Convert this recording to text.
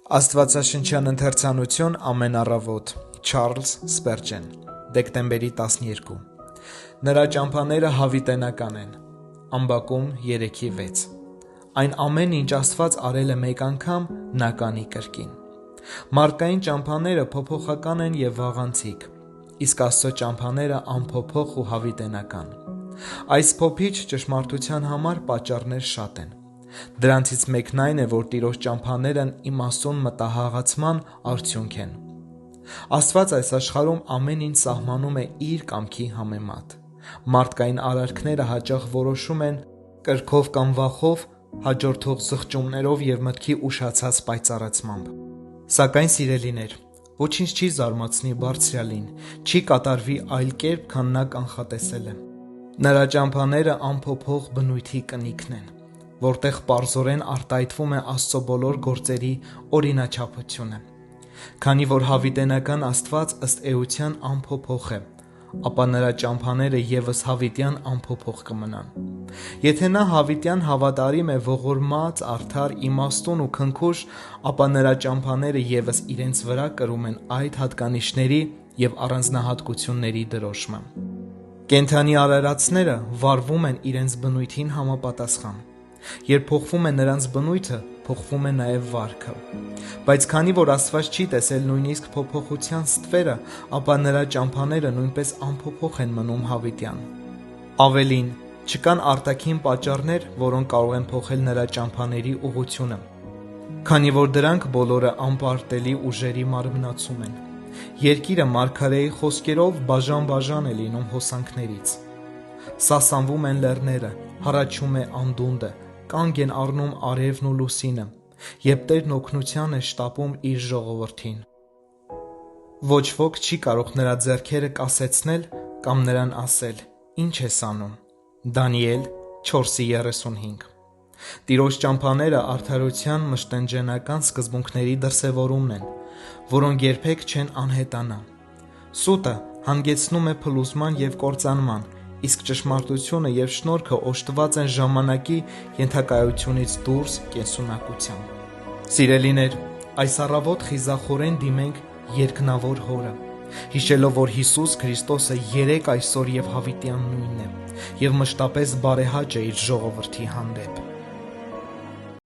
Աստվածաշնչյան ընթերցանություն ամեն առավոտ Չարլզ Սպերջեն դեկտեմբերի 12 Նրա ճամփաները հավիտենական են Ամբակում 3:6 Այն ամեն ինչ Աստված արել է մեկ անգամ նա կանի կրկին Մարդկային ճամփաները փոփոխական են և վաղանցիկ իսկ Աստծո ճամփաները անփոփոխ ու հավիտենական Այս փոփիչ ճշմարտության համար պատճառներ շատ են Դրանցից մեկն այն է, որ Տիրոջ ճամփաներն իմաստուն մտահղացման արդյունք են Աստված այս աշխարհում ամեն ինչ սահմանում է իր կամքի համեմատ Մարդկային արարքները հաճախ որոշում են կրքով կամ վախով, հաջորդող զղջումներով և մտքի ուշացած պայծառացմամբ Սակայն սիրելիներ, ոչինչ չի զարմացնի Բարձրյալին, չի կատարվի այլ կերպ, քան նա կանխատեսել է Նրա ճամփաները անփոփոխ բնույթի կնիքն են Որտեղ պարզորեն արտահայտվում է Աստծո բոլոր գործերի օրինաչափությունը Քանի որ հավիտենական Աստված ըստ էության անփոփոխ է, ապա նրա ճամփաները ևս հավիտյան անփոփոխ կմնան Եթե նա հավիտյան հավատարիմ է ողորմած, արդար, իմաստուն ու քնքուշ, ապա նրա ճամփաները ևս իրենց վրա կրում են այդ հատկանիշների և առանձնահատկությունների դրոշմը Կենդանի արարածները վարվում են իրենց բնույթին համապատասխան Երբ փոխվում է նրանց բնույթը, փոխվում է նաև վարքը Բայց քանի որ Աստված չի տեսել նույնիսկ փոփոխության ստվերը, ապա նրա ճամփաները նույնպես անփոփոխ են մնում հավիտյան Ավելին, չկան արտաքին պատճառներ, որոնք կարող են փոխել նրա ճամփաների ուղղությունը Քանի որ դրանք բոլորը անպարտելի ուժերի մարմնացում են Երկիրը մարգարեի խոսքերով բաժան-բաժան է լինում հոսանքներից Սասանվում են լեռները, հառաչում է անդունդը, կանգ են առնում արևն ու լուսինը Երբ Տերն օգնության է շտապում իր ժողովրդին Ոչ ոք չի կարող նրա ձեռքերը կասեցնել կամ նրան ասել Ինչ ես անում Դանիել 4:35 Տիրոջ ճամփաները արդարության մշտնջենական սկզբունքների դրսևորումն են, որոնք երբեք չեն անհետանա Սուտը հանգեցնում է փլուզման և կործանման, իսկ ճշմարտությունը և շնորհքը օժտված են ժամանակի ենթակայությունից դուրս կենսունակության Սիրելիներ, այս առավոտ խիզախորեն դիմենք երկնավոր Հորը, հիշելով, որ Հիսուս Քրիստոսը երեկ, այսօր և հավիտյան նույնն է և մշտապես բարեհաճ է իր ժողովրդի հանդեպ